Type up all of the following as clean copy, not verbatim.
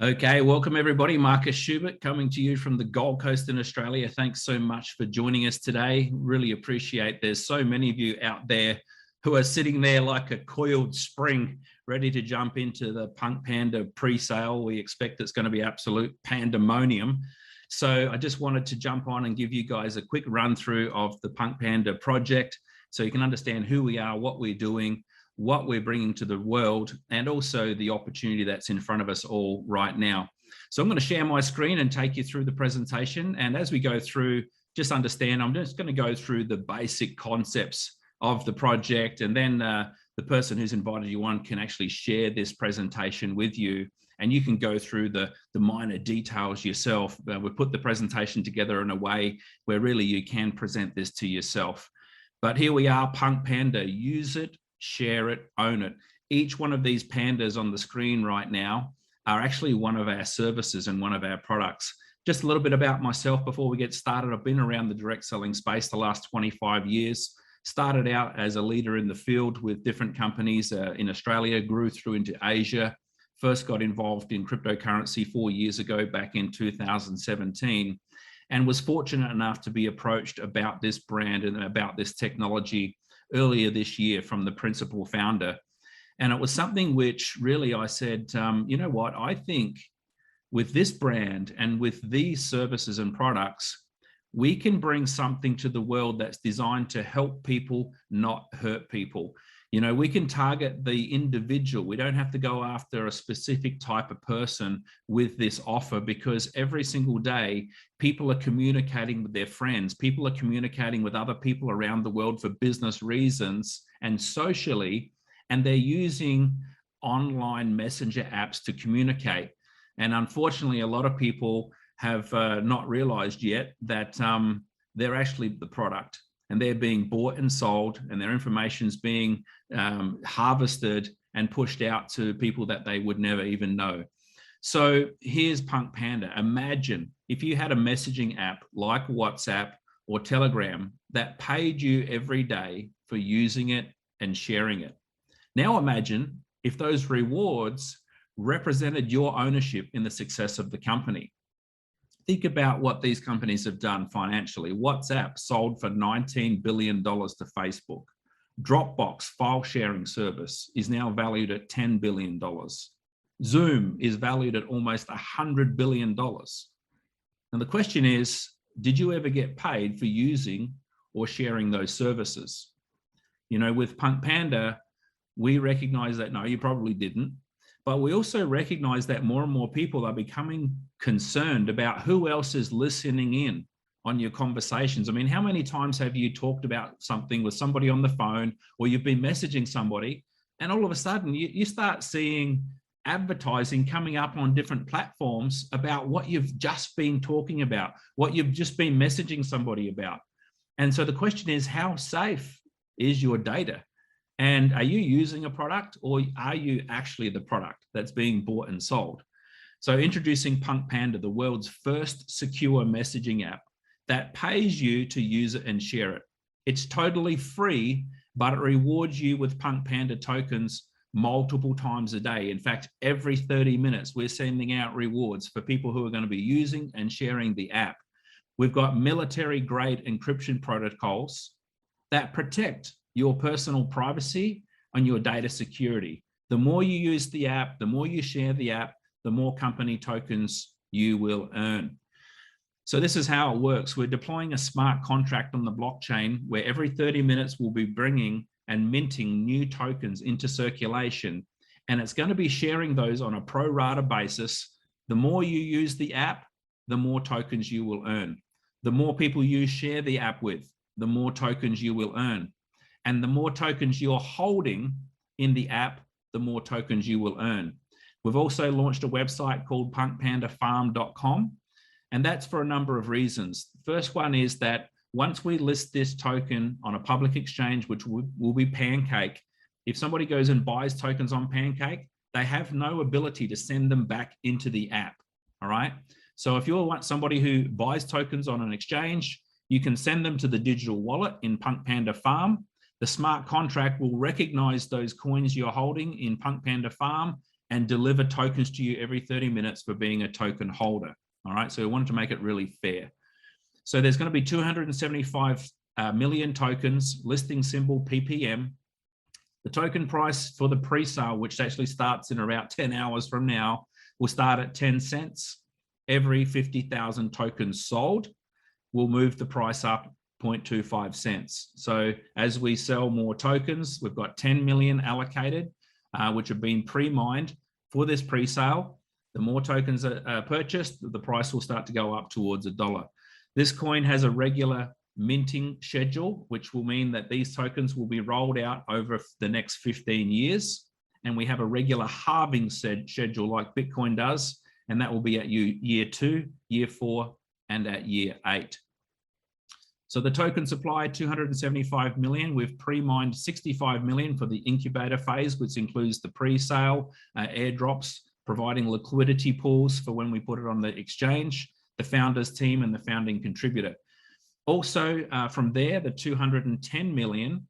Okay, welcome everybody. Marcus Schubert coming to you from the Gold Coast in Australia. Thanks so much for joining us today. Really appreciate there's so many of you out there who are sitting there like a coiled spring, ready to jump into the PunkPanda pre-sale. We expect it's going to be absolute pandemonium. So I just wanted to jump on and give you guys a quick run through of the PunkPanda project so you can understand who we are, what we're doing, what we're bringing to the world, and also the opportunity that's in front of us all right now. So I'm going to share my screen and take you through the presentation. And as we go through, just understand, I'm just going to go through the basic concepts of the project. And then the person who's invited you on can actually share this presentation with you. And you can go through the minor details yourself. We put the presentation together in a way where really you can present this to yourself. But here we are, PunkPanda. Use it, share it, own it. Each one of these pandas on the screen right now are actually one of our services and one of our products. Just a little bit about myself before we get started. I've been around the direct selling space the last 25 years. Started out as a leader in the field with different companies in Australia, grew through into Asia. First got involved in cryptocurrency 4 years ago, back in 2017, and was fortunate enough to be approached about this brand and about this technology earlier this year from the principal founder. And it was something which really I said, you know what, I think with this brand and with these services and products, we can bring something to the world that's designed to help people, not hurt people. You know, we can target the individual. We don't have to go after a specific type of person with this offer, because every single day, people are communicating with their friends. People are communicating with other people around the world for business reasons and socially, and they're using online messenger apps to communicate. And unfortunately, a lot of people have not realized yet that they're actually the product, and they're being bought and sold, and their information is being harvested and pushed out to people that they would never even know. So here's PunkPanda. Imagine if you had a messaging app like WhatsApp or Telegram that paid you every day for using it and sharing it. Now imagine if those rewards represented your ownership in the success of the company. Think about what these companies have done financially. WhatsApp sold for $19 billion to Facebook. Dropbox file sharing service is now valued at $10 billion. Zoom is valued at almost $100 billion. And the question is, did you ever get paid for using or sharing those services? You know, with PunkPanda, we recognize that no, you probably didn't. But we also recognize that more and more people are becoming concerned about who else is listening in on your conversations. I mean, how many times have you talked about something with somebody on the phone, or you've been messaging somebody, and all of a sudden you start seeing advertising coming up on different platforms about what you've just been talking about, what you've just been messaging somebody about. And so the question is, how safe is your data? And are you using a product, or are you actually the product that's being bought and sold? So introducing PunkPanda, the world's first secure messaging app that pays you to use it and share it. It's totally free, but it rewards you with PunkPanda tokens multiple times a day. In fact, every 30 minutes, we're sending out rewards for people who are going to be using and sharing the app. We've got military-grade encryption protocols that protect your personal privacy and your data security. The more you use the app, the more you share the app, the more company tokens you will earn. So this is how it works. We're deploying a smart contract on the blockchain where every 30 minutes we'll be bringing and minting new tokens into circulation. And it's going to be sharing those on a pro rata basis. The more you use the app, the more tokens you will earn. The more people you share the app with, the more tokens you will earn. And the more tokens you're holding in the app, the more tokens you will earn. We've also launched a website called punkpandafarm.com, and that's for a number of reasons. The first one is that once we list this token on a public exchange, which will be Pancake, if somebody goes and buys tokens on Pancake, they have no ability to send them back into the app, all right? So if you want somebody who buys tokens on an exchange, you can send them to the digital wallet in PunkPanda Farm. The smart contract will recognize those coins you're holding in PunkPanda Farm and deliver tokens to you every 30 minutes for being a token holder. All right, so we wanted to make it really fair. So there's going to be 275 million tokens, listing symbol PPM. The token price for the pre-sale, which actually starts in about 10 hours from now, will start at 10 cents. Every 50,000 tokens sold will move the price up 0.25 cents. So as we sell more tokens, we've got 10 million allocated, which have been pre-mined for this pre-sale. The more tokens are purchased, the price will start to go up towards $1. This coin has a regular minting schedule, which will mean that these tokens will be rolled out over the next 15 years. And we have a regular halving schedule like Bitcoin does, and that will be at year 2, year 4, and at year 8. So the token supply, 275 million. We've pre-mined 65 million for the incubator phase, which includes the pre-sale, airdrops, providing liquidity pools for when we put it on the exchange, the founders team, and the founding contributor. Also, from there, the 210 million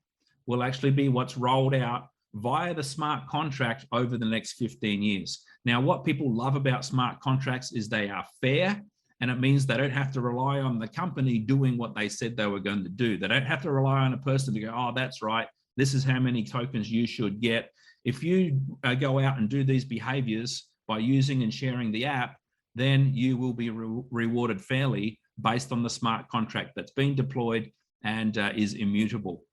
will actually be what's rolled out via the smart contract over the next 15 years. Now, what people love about smart contracts is they are fair, and it means they don't have to rely on the company doing what they said they were going to do. They don't have to rely on a person to go, oh, that's right, this is how many tokens you should get. If you go out and do these behaviors by using and sharing the app, then you will be rewarded fairly based on the smart contract that's been deployed and is immutable.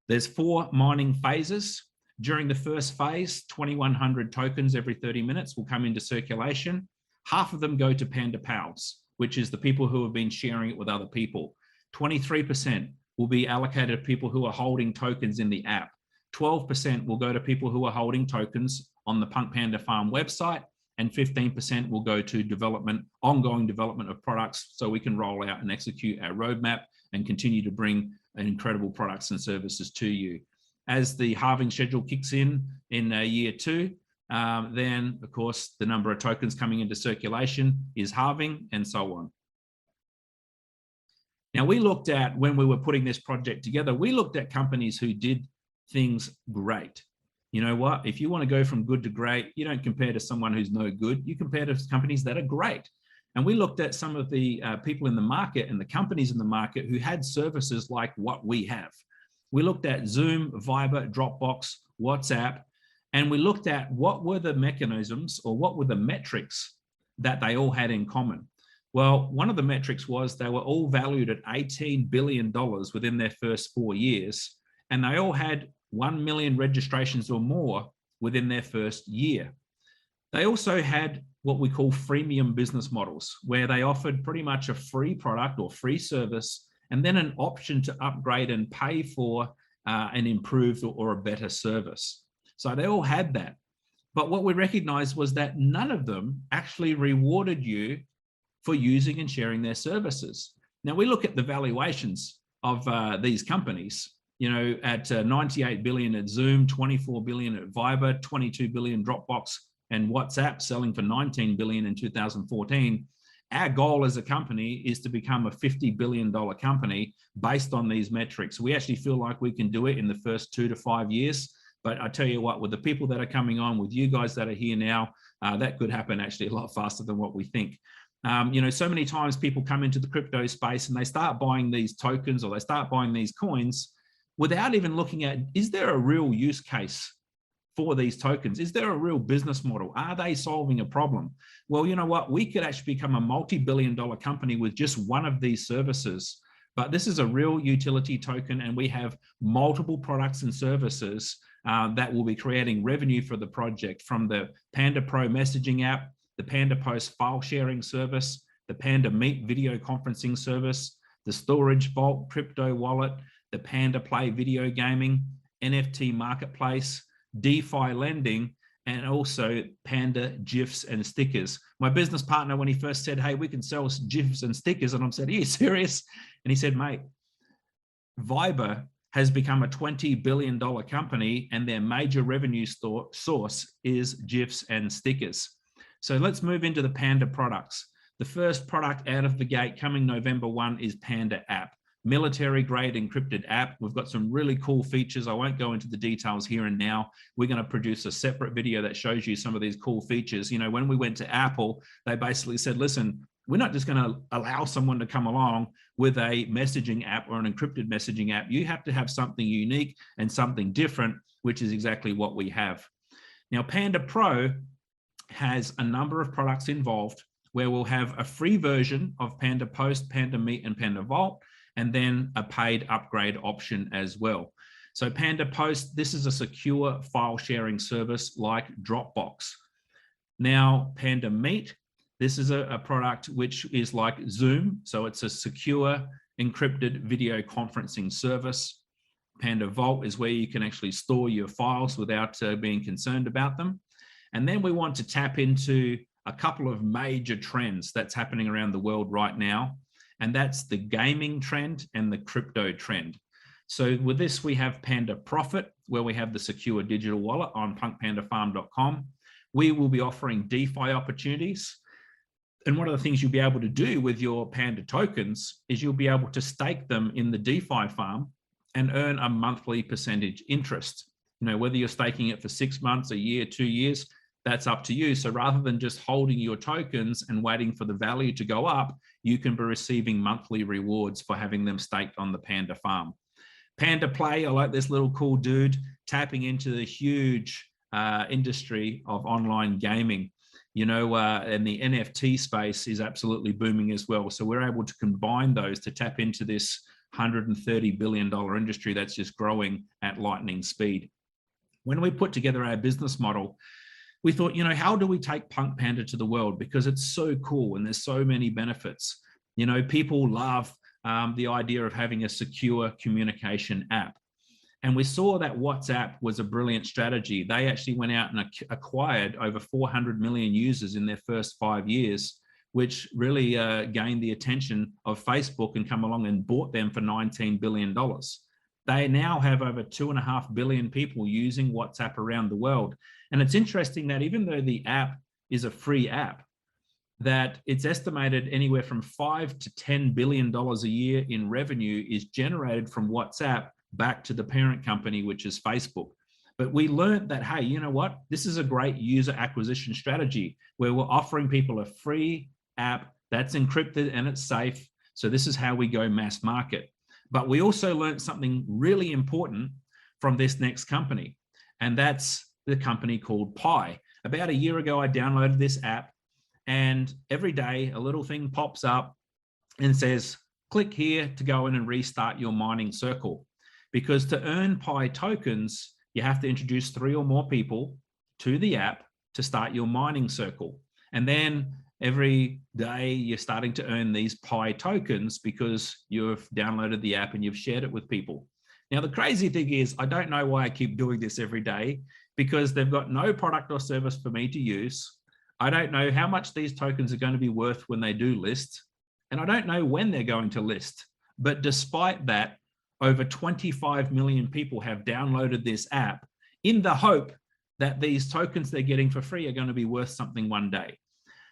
There's 4 mining phases. During the first phase, 2,100 tokens every 30 minutes will come into circulation. Half of them go to Panda Pals, which is the people who have been sharing it with other people. 23% will be allocated to people who are holding tokens in the app. 12% will go to people who are holding tokens on the PunkPanda farm website, and 15% will go to development, ongoing development of products, so we can roll out and execute our roadmap and continue to bring incredible products and services to you. As the halving schedule kicks in year 2, then of course the number of tokens coming into circulation is halving, and so on. Now, we looked at, when we were putting this project together, we looked at companies who did things great. You know what? If you want to go from good to great, you don't compare to someone who's no good. You compare to companies that are great. And we looked at some of the people in the market and the companies in the market who had services like what we have. We looked at Zoom, Viber, Dropbox, WhatsApp, and we looked at what were the mechanisms or what were the metrics that they all had in common. Well, one of the metrics was they were all valued at $18 billion within their first 4 years, and they all had 1 million registrations or more within their first year. They also had what we call freemium business models, where they offered pretty much a free product or free service, and then an option to upgrade and pay for an improved or a better service. So they all had that. But what we recognized was that none of them actually rewarded you for using and sharing their services. Now, we look at the valuations of these companies, you know, at 98 billion at Zoom, 24 billion at Viber, 22 billion Dropbox, and WhatsApp selling for 19 billion in 2014. Our goal as a company is to become a $50 billion company based on these metrics. We actually feel like we can do it in the first 2 to 5 years. But I tell you what, with the people that are coming on, with you guys that are here now, that could happen actually a lot faster than what we think. You know, so many times people come into the crypto space and they start buying these tokens or they start buying these coins without even looking at, is there a real use case for these tokens? Is there a real business model? Are they solving a problem? Well, you know what? We could actually become a multi-billion-dollar company with just one of these services. But this is a real utility token, and we have multiple products and services that will be creating revenue for the project, from the Panda Pro messaging app, the Panda Post file sharing service, the Panda Meet video conferencing service, the Storage Vault crypto wallet, the Panda Play video gaming, NFT marketplace, DeFi lending, and also Panda GIFs and stickers. My business partner, when he first said, hey, we can sell GIFs and stickers, and I said, are you serious? And he said, mate, Viber has become a $20 billion company, and their major revenue source is GIFs and stickers. So let's move into the Panda products. The first product out of the gate coming November 1 is Panda app. military grade encrypted app. We've got some really cool features. I won't go into the details here and now. We're going to produce a separate video that shows you some of these cool features. You know, when we went to Apple, they basically said, listen, we're not just going to allow someone to come along with a messaging app or an encrypted messaging app. You have to have something unique and something different, which is exactly what we have. Now, Panda Pro has a number of products involved where we'll have a free version of Panda Post, Panda Meet, and Panda Vault, and then a paid upgrade option as well. So Panda Post, this is a secure file sharing service like Dropbox. Now, Panda Meet, this is a product which is like Zoom. So it's a secure encrypted video conferencing service. Panda Vault is where you can actually store your files without being concerned about them. And then we want to tap into a couple of major trends that's happening around the world right now. And that's the gaming trend and the crypto trend. So with this, we have Panda Profit, where we have the secure digital wallet on punkpandafarm.com. We will be offering DeFi opportunities. And one of the things you'll be able to do with your Panda tokens is you'll be able to stake them in the DeFi farm and earn a monthly percentage interest. You know, whether you're staking it for 6 months, a year, 2 years, that's up to you. So rather than just holding your tokens and waiting for the value to go up, you can be receiving monthly rewards for having them staked on the Panda farm. Panda Play, I like this little cool dude tapping into the huge industry of online gaming. You know, and the NFT space is absolutely booming as well. So we're able to combine those to tap into this $130 billion industry that's just growing at lightning speed. When we put together our business model, we thought, you know, how do we take PunkPanda to the world? Because it's so cool and there's so many benefits. You know, people love the idea of having a secure communication app. And we saw that WhatsApp was a brilliant strategy. They actually went out and acquired over 400 million users in their first 5 years, which really gained the attention of Facebook and come along and bought them for $19 billion. They now have over 2.5 billion people using WhatsApp around the world. And it's interesting that even though the app is a free app, that it's estimated anywhere from $5 to $10 billion a year in revenue is generated from WhatsApp back to the parent company, which is Facebook. But we learned that, hey, you know what? This is a great user acquisition strategy where we're offering people a free app that's encrypted and it's safe. So this is how we go mass market. But we also learned something really important from this next company, and that's the company called Pi. About a year ago, I downloaded this app, and every day a little thing pops up and says, click here to go in and restart your mining circle. Because to earn Pi tokens, you have to introduce 3 or more people to the app to start your mining circle. And then every day you're starting to earn these Pi tokens because you've downloaded the app and you've shared it with people. Now, the crazy thing is, I don't know why I keep doing this every day, because they've got no product or service for me to use. I don't know how much these tokens are going to be worth when they do list, and I don't know when they're going to list. But despite that, over 25 million people have downloaded this app in the hope that these tokens they're getting for free are going to be worth something one day.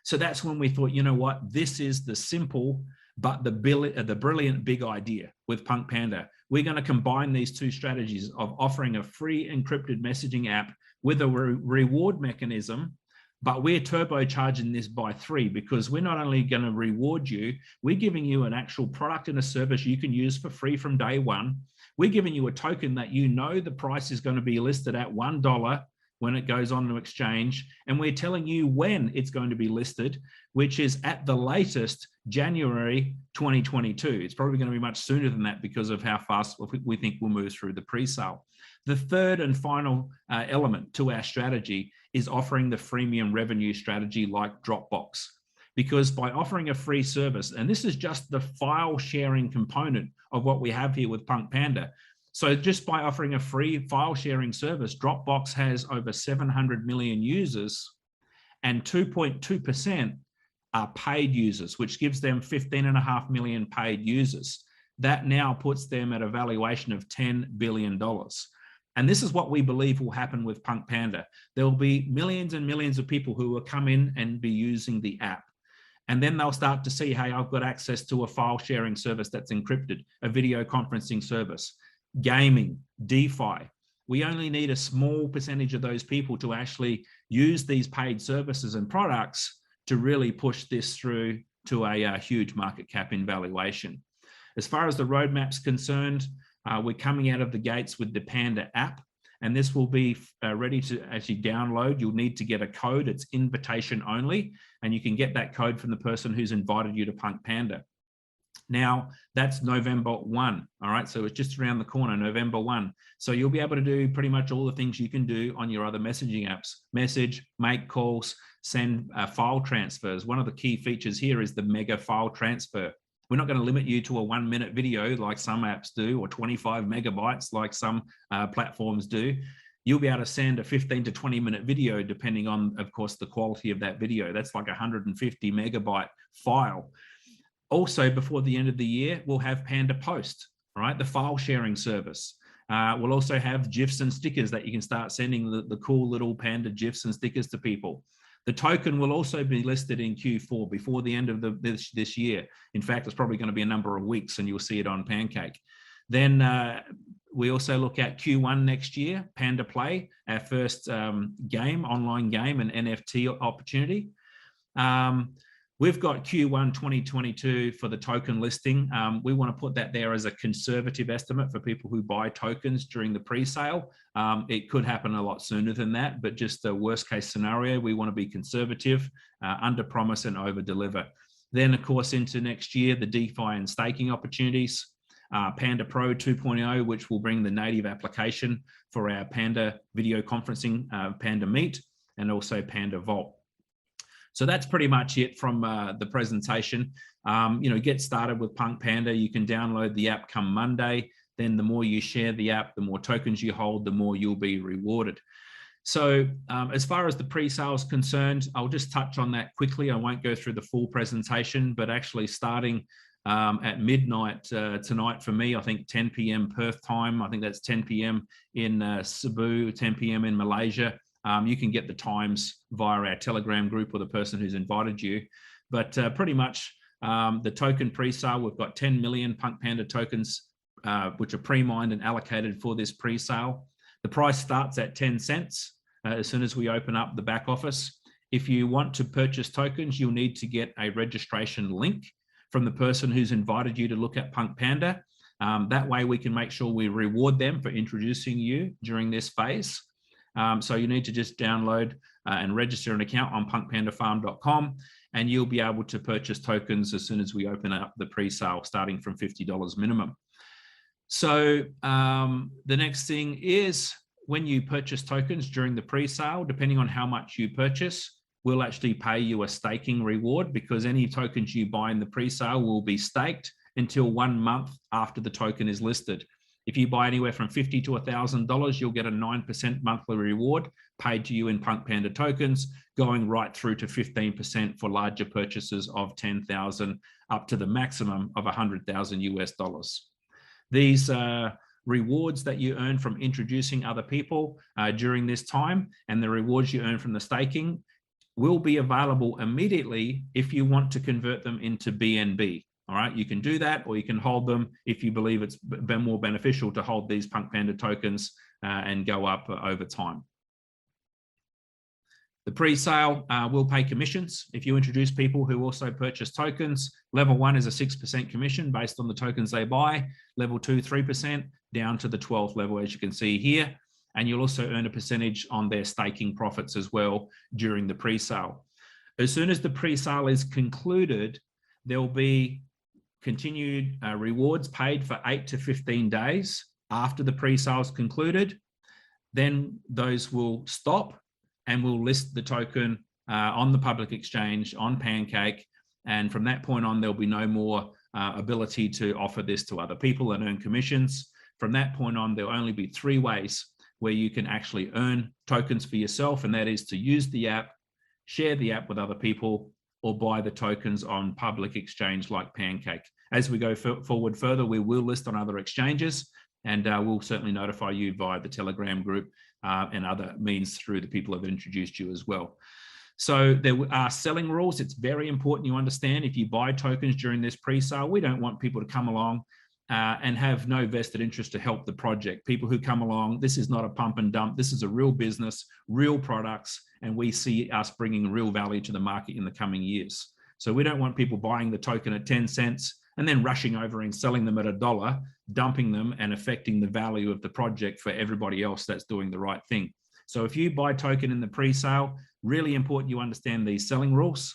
So that's when we thought, you know what, this is the simple but the brilliant big idea with PunkPanda. We're going to combine these two strategies of offering a free encrypted messaging app with a reward mechanism, but we're turbocharging this by 3, because we're not only going to reward you, we're giving you an actual product and a service you can use for free from day one. We're giving you a token that you know the price is going to be listed at $1 when it goes on to exchange. And we're telling you when it's going to be listed, which is at the latest January 2022. It's probably going to be much sooner than that because of how fast we think we'll move through the pre-sale. The third and final element to our strategy is offering the freemium revenue strategy like Dropbox. Because by offering a free service, and this is just the file sharing component of what we have here with PunkPanda. So just by offering a free file sharing service, Dropbox has over 700 million users, and 2.2% are paid users, which gives them 15.5 million paid users. That now puts them at a valuation of $10 billion. And this is what we believe will happen with PunkPanda. There will be millions and millions of people who will come in and be using the app. And then they'll start to see, hey, I've got access to a file sharing service that's encrypted, a video conferencing service, gaming, DeFi. We only need a small percentage of those people to actually use these paid services and products to really push this through to a huge market cap in valuation. As far as the roadmap's concerned, we're coming out of the gates with the Panda app, and this will be ready to actually download. You'll need to get a code. It's invitation only, and you can get that code from the person who's invited you to PunkPanda. Now, that's November 1, all right? So it's just around the corner, November 1. So you'll be able to do pretty much all the things you can do on your other messaging apps. Message, make calls, send file transfers. One of the key features here is the mega file transfer. We're not going to limit you to a 1-minute video like some apps do, or 25 megabytes like some platforms do. You'll be able to send a 15 to 20-minute video, depending on, of course, the quality of that video. That's like a 150 megabyte file. Also, before the end of the year, we'll have Panda Post, right? The file sharing service. We'll also have GIFs and stickers that you can start sending the cool little Panda GIFs and stickers to people. The token will also be listed in Q4 before the end of this year. In fact, it's probably going to be a number of weeks and you'll see it on Pancake. Then we also look at Q1 next year, Panda Play, our first game, online game and NFT opportunity. We've got Q1 2022 for the token listing. We want to put that there as a conservative estimate for people who buy tokens during the pre-sale. It could happen a lot sooner than that, but just the worst case scenario, we want to be conservative, under promise and over deliver. Then of course, into next year, the DeFi and staking opportunities, Panda Pro 2.0, which will bring the native application for our Panda video conferencing, Panda Meet, and also Panda Vault. So that's pretty much it from the presentation. Get started with PunkPanda. You can download the app come Monday. Then the more you share the app, the more tokens you hold, the more you'll be rewarded. So as far as the pre-sale is concerned, I'll just touch on that quickly. I won't go through the full presentation, but actually starting at midnight tonight for me, I think 10 p.m. Perth time. I think that's 10 p.m. in Cebu, 10 p.m. in Malaysia. You can get the times via our Telegram group or the person who's invited you. But pretty much the token pre-sale, we've got 10 million PunkPanda tokens, which are pre-mined and allocated for this pre-sale. The price starts at 10 cents as soon as we open up the back office. If you want to purchase tokens, you'll need to get a registration link from the person who's invited you to look at PunkPanda. That way we can make sure we reward them for introducing you during this phase. So you need to just download and register an account on punkpandafarm.com, and you'll be able to purchase tokens as soon as we open up the pre-sale, starting from $50 minimum. So the next thing is, when you purchase tokens during the pre-sale, depending on how much you purchase, we'll actually pay you a staking reward, because any tokens you buy in the pre-sale will be staked until 1 month after the token is listed. If you buy anywhere from $50 to $1,000, you'll get a 9% monthly reward paid to you in PunkPanda tokens, going right through to 15% for larger purchases of 10,000 up to the maximum of 100,000 US dollars. These rewards that you earn from introducing other people during this time, and the rewards you earn from the staking, will be available immediately if you want to convert them into BNB. All right, you can do that, or you can hold them if you believe it's been more beneficial to hold these PunkPanda tokens and go up over time. The pre-sale will pay commissions if you introduce people who also purchase tokens. Level 1 is a 6% commission based on the tokens they buy. Level 2, 3%, down to the 12th level, as you can see here. And you'll also earn a percentage on their staking profits as well during the pre-sale. As soon as the pre-sale is concluded, there'll be continued rewards paid for 8 to 15 days after the pre-sale is concluded. Then those will stop, and we'll list the token on the public exchange on Pancake. And from that point on, there'll be no more ability to offer this to other people and earn commissions. From that point on, there'll only be 3 ways where you can actually earn tokens for yourself, and that is to use the app, share the app with other people, or buy the tokens on public exchange like Pancake. As we go forward further, we will list on other exchanges, and we'll certainly notify you via the Telegram group and other means through the people who have introduced you as well. So there are selling rules. It's very important you understand if you buy tokens during this pre-sale, we don't want people to come along and have no vested interest to help the project. People who come along, this is not a pump and dump. This is a real business, real products, and we see us bringing real value to the market in the coming years. So we don't want people buying the token at 10 cents and then rushing over and selling them at $1, dumping them and affecting the value of the project for everybody else that's doing the right thing. So if you buy token in the pre-sale, really important you understand these selling rules.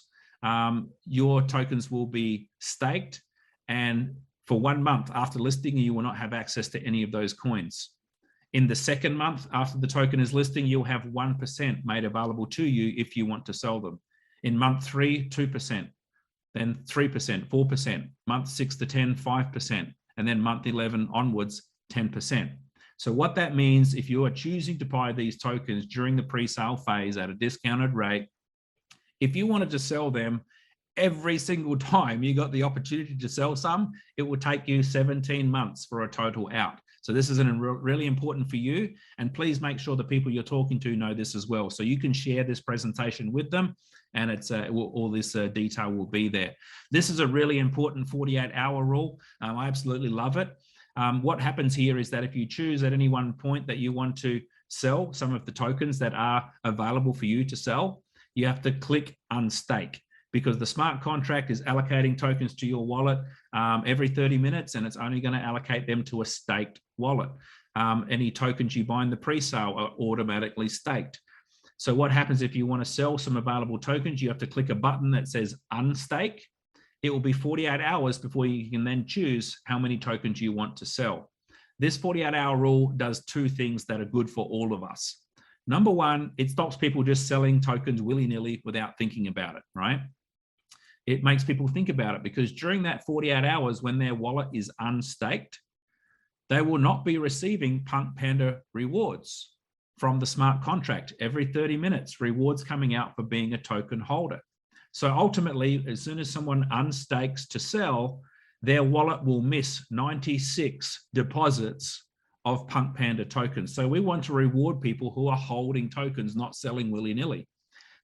Your tokens will be staked, and for 1 month after listing, you will not have access to any of those coins. In the second month after the token is listing, you'll have 1% made available to you if you want to sell them. In month 3, 2%, then 3%, 4%, month 6 to 10, 5%, and then month 11 onwards, 10%. So what that means, if you are choosing to buy these tokens during the pre-sale phase at a discounted rate, if you wanted to sell them every single time you got the opportunity to sell some, it will take you 17 months for a total out. So this is really important for you, and please make sure the people you're talking to know this as well. So you can share this presentation with them, and all this detail will be there. This is a really important 48-hour rule. I absolutely love it. What happens here is that if you choose at any one point that you want to sell some of the tokens that are available for you to sell, you have to click unstake, because the smart contract is allocating tokens to your wallet every 30 minutes, and it's only going to allocate them to a staked wallet. Any tokens you buy in the pre-sale are automatically staked. So what happens if you want to sell some available tokens? You have to click a button that says unstake. It will be 48 hours before you can then choose how many tokens you want to sell. This 48-hour rule does two things that are good for all of us. Number one, it stops people just selling tokens willy-nilly without thinking about it, right? It makes people think about it, because during that 48 hours when their wallet is unstaked, they will not be receiving PunkPanda rewards from the smart contract. Every 30 minutes, rewards coming out for being a token holder. So ultimately, as soon as someone unstakes to sell, their wallet will miss 96 deposits of PunkPanda tokens. So we want to reward people who are holding tokens, not selling willy-nilly.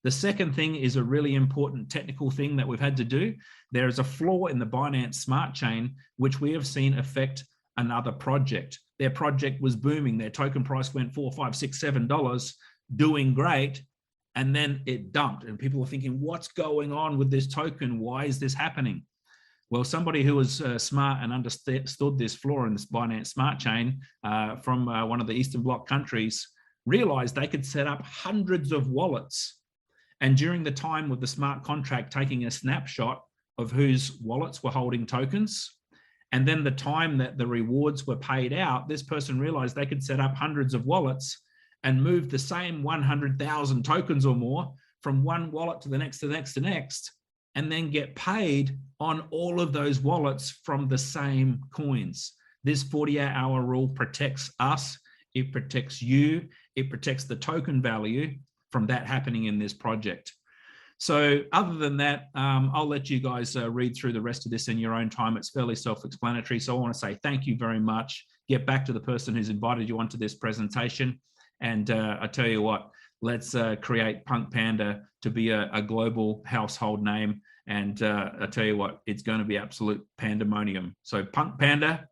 The second thing is a really important technical thing that we've had to do. There is a flaw in the Binance smart chain, which we have seen affect another project. Their project was booming. Their token price went $4, $5, $6, $7, doing great. And then it dumped, and people were thinking, what's going on with this token? Why is this happening? Well, somebody who was smart and understood this flaw in this Binance smart chain from one of the Eastern Bloc countries realized they could set up hundreds of wallets. And during the time with the smart contract taking a snapshot of whose wallets were holding tokens, and then the time that the rewards were paid out, this person realized they could set up hundreds of wallets and move the same 100,000 tokens or more from one wallet to the next, to the next, to the next, and then get paid on all of those wallets from the same coins. This 48-hour rule protects us, it protects you, it protects the token value from that happening in this project. So other than that, I'll let you guys read through the rest of this in your own time. It's fairly self-explanatory. So I want to say thank you very much. Get back to the person who's invited you onto this presentation. And I tell you what, let's create PunkPanda to be a global household name. And I tell you what, it's going to be absolute pandemonium. So PunkPanda,